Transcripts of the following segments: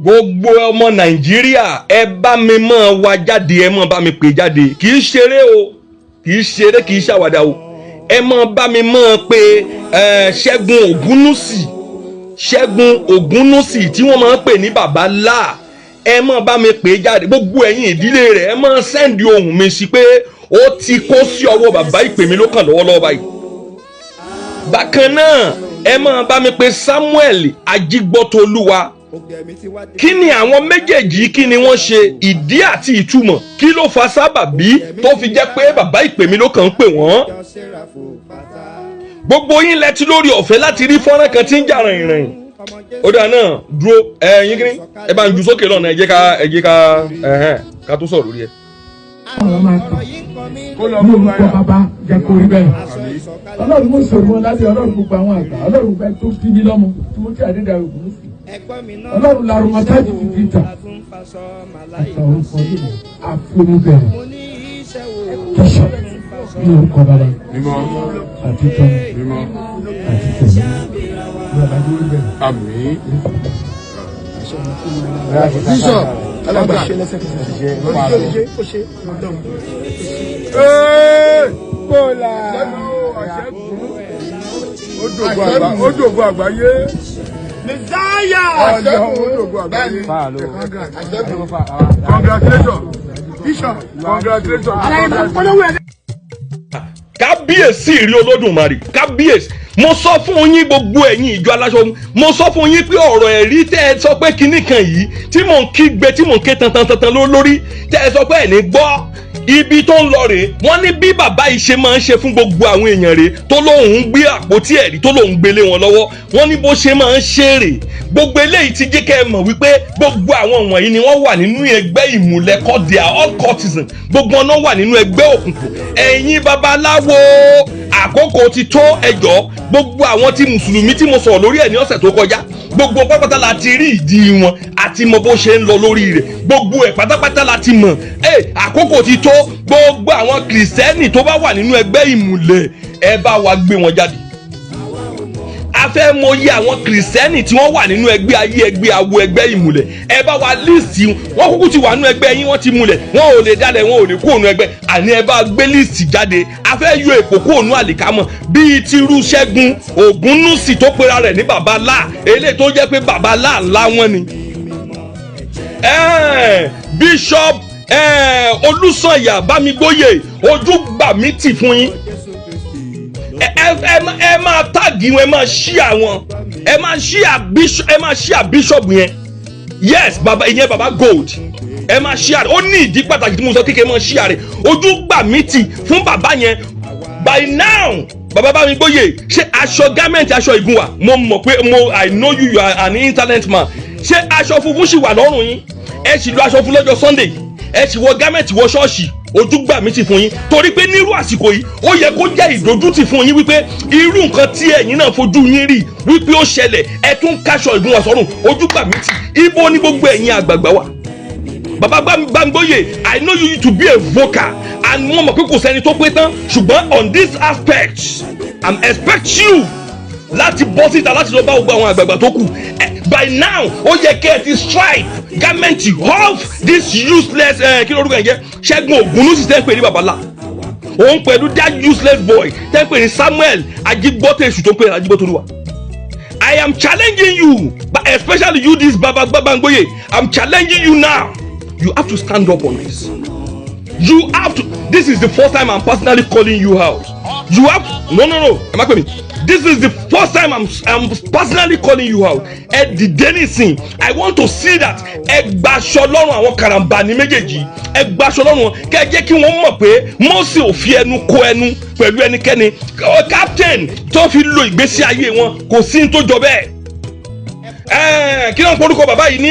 gbogbo ọmọ Nàìjíríà ẹ bá mi mọ́ wa jáde, ẹ mọ́ bá mi pè jáde, kì í ṣeré o, kì í ṣeré, kì í ṣàwàdà o, ẹ mọ́ bá mi mọ́ pé Ṣẹ́gun Ògúnnúsì tí wọ́n máa ń pè ní bàbá láà, ẹ mọ́ bá mi pè jáde, gbogbo ẹ̀yin ìdílé rẹ̀ ẹ mọ́ sẹ́ndì ohùn mi sí pé ó ti kó sí ọwọ́ bàbá ìpè mi ló kàn lọ́wọ́lọ́wọ́ báyìí. Bákan náà ẹ mọ́ bá mi pè Samuel Ajígbọ́tolúwa. Kí ni àwọn méjèèjì, kí ni wọ́n ṣe, ìdí àti ìtumọ̀, kí ló fa sábàbí tó fi jẹ́ pé bàbá ìpè mi ló kàn ń pè wọ́n. Gbogbo yín lẹ ti lórí ọ̀fẹ́ láti rí fọ́nrán kan tí ń jà rìnrìn. Ó dáa náà dúró ẹ̀yin kí ni ẹ bá ń ju sókè lọ́nà ẹ jẹ́ ká tó sọ̀rọ̀ lórí ẹ̀. Mo ń kọ́ bàbá jẹ́ kó rí bẹ́ẹ̀. Ọlọ́run mo sọ̀rọ̀ wọn láti Ọlọ́run gbogbo àwọn àgbà, Ọlọ́run bẹ́ẹ̀ tó bí mi lọ́mọ tí mo ti àdédà ògùn sí. Ọlọ́run larun ma tájì fífi tà. Àtàwọn kan yìí àfúnni bẹ̀rẹ̀. Tọ́sọ̀ ní orúkọ bàbá. Àti tọ́mọ. Àti tẹ̀lé. Bàbá tó rí bẹ̀rẹ̀. Àmín. Bísọ̀ alàgbà. Bọ́lá. Ó dògbò àgbáyé. Messiah! Congratulations! Bishop! Congratulations! Kábíyèsí ìrí Olódùmarè, kábíyèsí. Mo sọ fún yín gbogbo ẹ̀yin ìjọ Aláṣọ, mo sọ fún yín pé ọ̀rọ̀ ẹ̀rí tẹ́ ẹ sọ pé kinní kan yìí tí mò ń kígbe tí mò ń ké tantantantan lórí tẹ́ ẹ sọ pé ẹ̀ ní gbọ́. Ibi tó ń lọ rèé, wọ́n ní bí bàbá yìí ṣe máa ń ṣe fún gbogbo àwọn èèyàn rèé tó lóun ń gbé àpótí ẹ̀rí tó lóun gbélé wọn lọ́wọ́, wọ́n ní bó ṣe máa ń ṣe rèé. Gbogbo eléyìí ti jẹ́ kẹ́ ẹ mọ̀ wípé gbogbo àwọn wọ̀nyí ni wọ́n wà nínú ẹgbẹ́ ìmùlẹ̀ called they are all courtesan, gbogbo ọ̀nà wà nínú ẹgbẹ́ òkùnkùn. Ẹ̀yin babaláwo, àkókò ti tó ẹjọ́, gbogbo àwọn tí mùsùlùmí tí mo sọ̀rọ̀ lórí ẹ̀ ní ọ̀sẹ̀ tó kọjá, gbogbo pátápátá la ti rí ìdí wọn àti mọ bó ṣe ń lọ lórí rẹ̀, gbogbo ẹ̀ pátápátá la ti mọ̀. Àkókò ti tó, gbogbo àwọn kìrìsìtẹ́nì tó bá wà nínú ẹgbẹ́ ìmùlẹ̀ ẹ bá wa gbé wọn jáde. A fẹ́ mọyì àwọn kìrìsìtẹ́nì tí wọ́n wà nínú ẹgbẹ́ ayé, ẹgbẹ́ awo, ẹgbẹ́ ìmùlẹ̀, ẹ bá wa líìsì wọn kúkú ti wà nínú ẹgbẹ́ yín, wọ́n ti múlẹ̀, wọn ò lè dálẹ̀, wọn ò lè kó ònú ẹgbẹ́, àní ẹ bá gbé líìsì jáde. A fẹ́ yọ èpò kó ònú àlìkámọ̀ bíi tirú Ṣẹ́gun Ògúnnúsì tó pera rẹ̀ ní bàbá láà, eléyìí tó jẹ́ pé bàbá láà ńlá wọn ni. Bishop Olúsànyà Bámigbóyè, ojú gbà mí tì fún yín. Ẹ máa táàgì wọn, ẹ máa ṣíà wọn, ẹ máa ṣíà bíṣọ̀bù yẹn. Yes, bàbá ìyẹn bàbá gold, ẹ máa ṣíà rẹ̀. Ó ní ìdí pàtàkì tí mo sọ kékeré máa ṣíà rẹ̀. Ojú gbà mí tì fún bàbá yẹn. By now bàbá Bámigbóyè, ṣé aṣọ gámẹ́ǹtì aṣọ ìgún wa, mo mọ̀ pé I know you are an internet man, ṣé aṣọ funfun ṣì wà lọ́rùn yín? Ẹ sì lo aṣọ fún lọ́jọ́ Sunday, ẹ sì wọ gámẹ́ǹtì wọ ṣọ́ọ̀ṣì. Ojú gbà mí tì fún yín, torí pé nírú àsìkò yìí ó yẹ kó jẹ́ ìdójútì fún yín wípé irú nǹkan tí ẹ̀yin náà fojú yín rí wípé ó ṣẹlẹ̀, ẹ tún káṣọ ìgún wa sọ́rùn. Ojú gbà mí tì. Ibo ni gbogbo ẹ̀yin àgbààgbà wà? Bàbá Bámigbóyè, I know you to be a vocal, and mo mọ̀ pé kò sẹ́ni tó pé tán, ṣùgbọ́n on this aspect I'm expect you láti bọ́ síta láti lọ bá gbogbo àwọn àgbààgbà tó kù. By now ó yẹ kẹ́ ẹ ti strike government off this useless kí ló rúkọ yẹn jẹ́ Ṣẹ́gun Ògúnnúsì tẹ́ ń pè ní babalá, òun pẹ̀lú that useless boy tẹ́ ń pè ní Samuel Ajígbọ́tẹ̀ṣù tó ń pè ní Ajígbọ́tolúwa. I am challenging you, but especially you this Baba Bámigbóyè, I'm challenging you now. You have to stand up on this. You have to. This is the first time I'm personally calling you out. You have to, no. Am I coming? This is the first time I'm personally calling you out. Ẹ dìde nísìn. I want to see that ẹ gbaṣọ lọ́rùn àwọn karambani méjèèjì. Ẹ gbaṣọ lọ́rùn wọn. Kẹ́ ẹ jẹ́ kí wọ́n mọ̀ pé Mósè ò fi ẹnu kó ẹnu pẹ̀lú ẹnikẹ́ni. Captain tó fi lo ìgbésí ayé wọn kò sí ní tó jọ bẹ́ẹ̀. Kí ló ń porúkọ bàbá yìí ní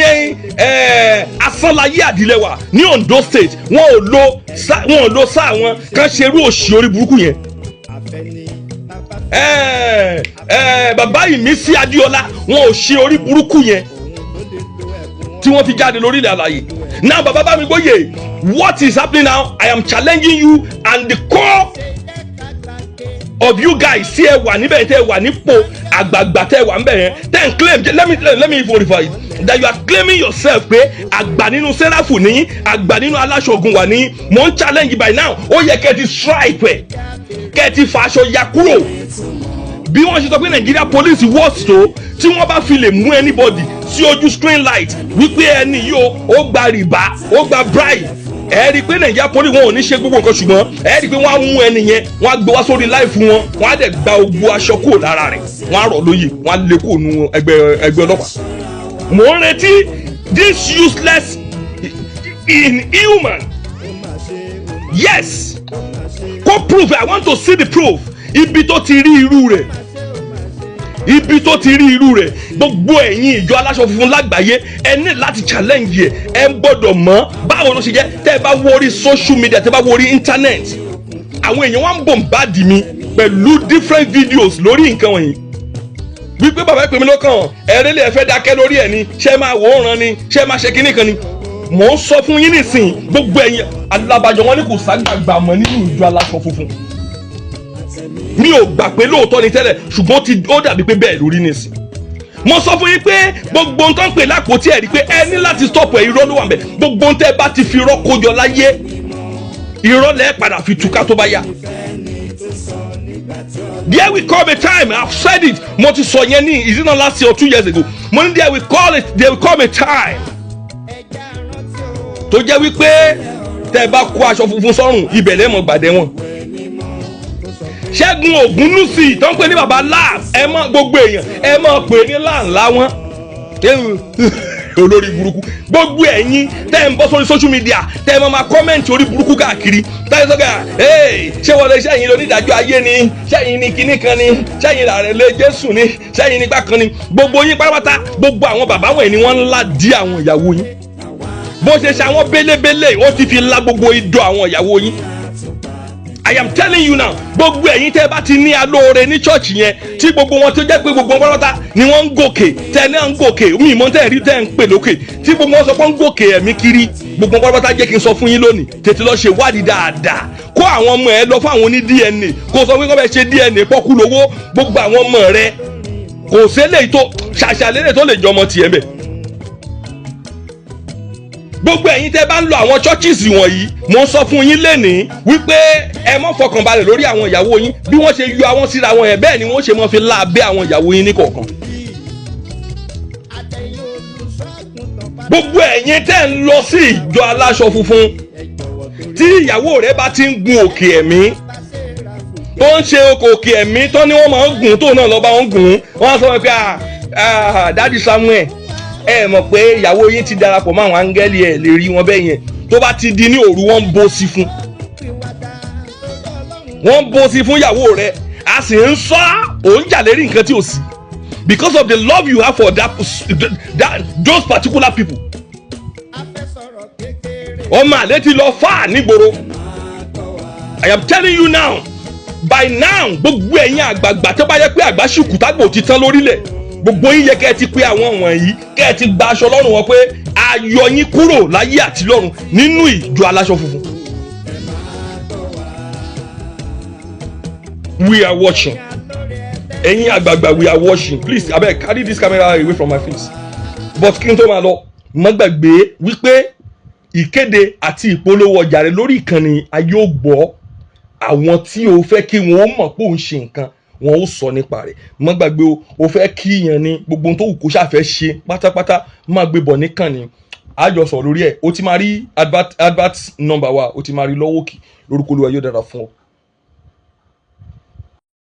Asánláyé Àdìlẹ́wà ní Ondo State. Wọn ò lo sáà wọn kàn ṣerú òṣì orí burúkú yẹn. Bàbá Ìmísí Adéọlá wọn ò ṣe orí burúkú yẹn tí wọ́n fi jáde lórí ilẹ̀ àlàyé. Now bàbá Bámigbóyè, what is happening now? I am challenging you and the core of you guys tí ẹ wà níbẹ̀ tẹ́ ẹ wà nípò àgbààgbà tẹ́ wà ń bẹ̀ yẹn tẹ́ ń claim let me verify it that you are claiming yourself pé àgbà nínú sẹ́ráfù ní àgbà nínú aláṣọ ogun wà ní mò ń challenge by now ó yẹ kẹ́ ti stripe ẹ̀ kẹ́ ti fa aṣọ ya kúrò bí wọ́n ṣe sọ pé Nigeria police worst tó tí wọ́n bá fi lè mú anybody sí ojú screen light wípé ẹni yìí ó gba rìbá ó gba bribe ẹ rí i pé Nigeria police wọn ò ní ṣe gbogbo nǹkan ṣùgbọ́n ẹ rí i pé wọ́n á mú ẹni yẹn wọ́n á gbé wá sórí láìfù wọn wọ́n á dẹ̀ gba ogbó aṣọ kúrò lára rẹ̀ wọ́n á rọ̀ lóye wọ́n á lé kúrò nínú ẹgbẹ́ ọlọ́pàá. mò ń retí this useless inhuman yes kó proof I want to see the proof ibi tó ti rí irú rẹ̀ ibi tó ti rí irú rẹ̀ gbogbo ẹ̀yin ìjọ aláṣọ funfun lágbàáyé ẹ ní láti challenge ẹ ń gbọ́dọ̀ mọ̀ báwo ló ṣe jẹ́ tẹ́ ẹ bá wo orí social media tẹ́ ẹ bá wo orí internet àwọn èèyàn wá ń bombard mi pẹ̀lú different videos lórí nǹkan wọ̀nyí wípé bàbá ìpè mí lọ́kàn ẹ̀rẹ́lẹ̀ ẹ fẹ́ dákẹ́ lórí ẹ̀ ni ṣé máa wò ó ràn ni ṣé máa ṣe kinní kan ni mò ń sọ fún yín nísìnyí gbogbo ẹ̀yin alábàjọ́ wọn ní kò ságbàgbà mọ́ nínú ìjọ aláṣọ funfun mi ò gbà pé lóòótọ́ ni tẹ́lẹ̀ ṣùgbọ́n ó dàbí pé bẹ́ẹ̀ lórí nìsín mo sọ fún yín pé gbogbo ohun tó ń pè lápótí ẹ̀rí pé ẹ ní láti stop ẹ̀ irọ́ ló wà ńbẹ̀ gbogbo ohun tẹ́ bá ti fi irọ́ kójọ láyé irọ́ lẹ́ẹ̀ padà fi túká tó bá yá. There will come a time, I've said it, mo ti sọ yẹn ní is it not last year or 2 years ago mo ní there will come a time tó jẹ́ wípé tẹ́ bá kó aṣọ funfun sọ́rùn ibẹ̀ lẹ́mọ̀ gbàdẹ́ wọn. Ṣẹ́gun Ògúnnúsì tó ń pè ní baba láà ẹ mọ gbogbo èèyàn ẹ mọ pè ní láǹlá wọn olórí burúkú gbogbo ẹ̀yin tẹ́ ń bọ́ sórí social media tẹ́ ẹ máa kọ́mẹ̀ntì orí burúkú káàkiri tẹ́ ẹ sọ́gà ṣé wọlé ṣẹ́yìn onídàájọ́ ayé ni ṣẹ́yìn ní kinní kan ni ṣẹ́yìn làrẹ̀ lé Jésù ni ṣẹ́yìn nígbà kan ni gbogbo yín pátápátá gbogbo àwọn bàbá wọ̀nyí ni wọ́n ńlá dí àwọn ìyàwó yín bó ṣe ṣe àwọn bélébélé ó ti fi la gbogbo idọ̀ àwọn ìyàwó yín. I am telling you now gbogbo ẹ̀yin tẹ́ bá ti ní alóore ní church yẹn tí gbogbo wọn tó jẹ́ pé gbogbo wọn pátá ni wọ́n ń gòkè tẹ́ náà ń gòkè mi ìmọ̀ tẹ́ rí tẹ́ ń pè lókè tí gbogbo wọn sọ pé ń gòkè ẹ̀mí kiri gbogbo wọn pátá jẹ́ kí n sọ fún yín lónìí tètè lọ ṣe wádìí dáadáa kó àwọn ọmọ ẹ lọ fún àwọn oní DNA kó sọ pé kó bẹ ṣe DNA pọ́kú lówó gbogbo àwọn ọmọ rẹ kò sẹ́lẹ̀ tó ṣàṣàlẹ́lẹ̀ tó lè jọmọ tiẹ̀ bẹ̀. Gbogbo ẹ̀yin tẹ́ bá ń lo àwọn churches wọ̀nyí mo sọ fún yín lénìí wípé ẹ mọ́ fọkànbalẹ̀ lórí àwọn ìyàwó yín bí wọ́n ṣe yọ àwọn síra wọn yẹn bẹ́ẹ̀ ni wọ́n ṣe mọ́ fi láàbẹ̀ àwọn ìyàwó yín ní kọ̀ọ̀kan. Gbogbo ẹ̀yin tẹ́ ń lọ sí ìjọ aláṣọ funfun tí ìyàwó rẹ̀ bá ti ń gun òkè ẹ̀mí tó ń ṣe òkè ẹ̀mí tán ni wọ́n máa ń gùn tó náà lọ bá wọn gùn wọ́n sọ pé Daddy Samuel ẹ mọ̀ pé ìyàwó yín ti darapọ̀ mọ́ àwọn áńgẹ́lì ẹ̀ lè rí wọn bẹ́ẹ̀ yẹn tó bá ti di ní òru wọ́n ń bó sí fún ìyàwó rẹ̀ a sì ń sọ òun jà lérí nǹkan tí ò sí because of the love you have for those particular people. ọmọ àlè ti lọ fà nígboro. I am telling you now by now gbogbo ẹ̀yin àgbààgbà tó bá yẹ pé àgbà ṣùkú tágbò ti tán lórílẹ̀ gbogbo yín yẹ kẹ́ ẹ ti pé àwọn wọ̀nyí kẹ́ ẹ ti gba aṣọ lọ́rùn wọn pé ayọ̀ yín kúrò láyé àti lọ́run nínú ìjọ aláṣọ funfun. We are watching. Ẹ̀yin àgbààgbà we are watching. Please abeg carry this camera away from my face. But kí n tó máa lọ má gbàgbé wípé ìkéde àti ìpolówó ọjà rẹ lórí ìkànnì ayé ò gbọ́ àwọn tí o fẹ́ kí wọ́n mọ̀ pé ò ń ṣe nǹkan wọn ó sọ nípa rẹ̀ má gbàgbé o fẹ́ kí yẹn ní gbogbo tó wù kó ṣàfẹ́ ṣe pátápátá má gbé bọ̀ níkànnì àjọsọ lórí ẹ̀ o ti máa rí advert number wa o ti máa rí lọ́wọ́ kì lórúkọ Olúwa yóò dára fún ọ.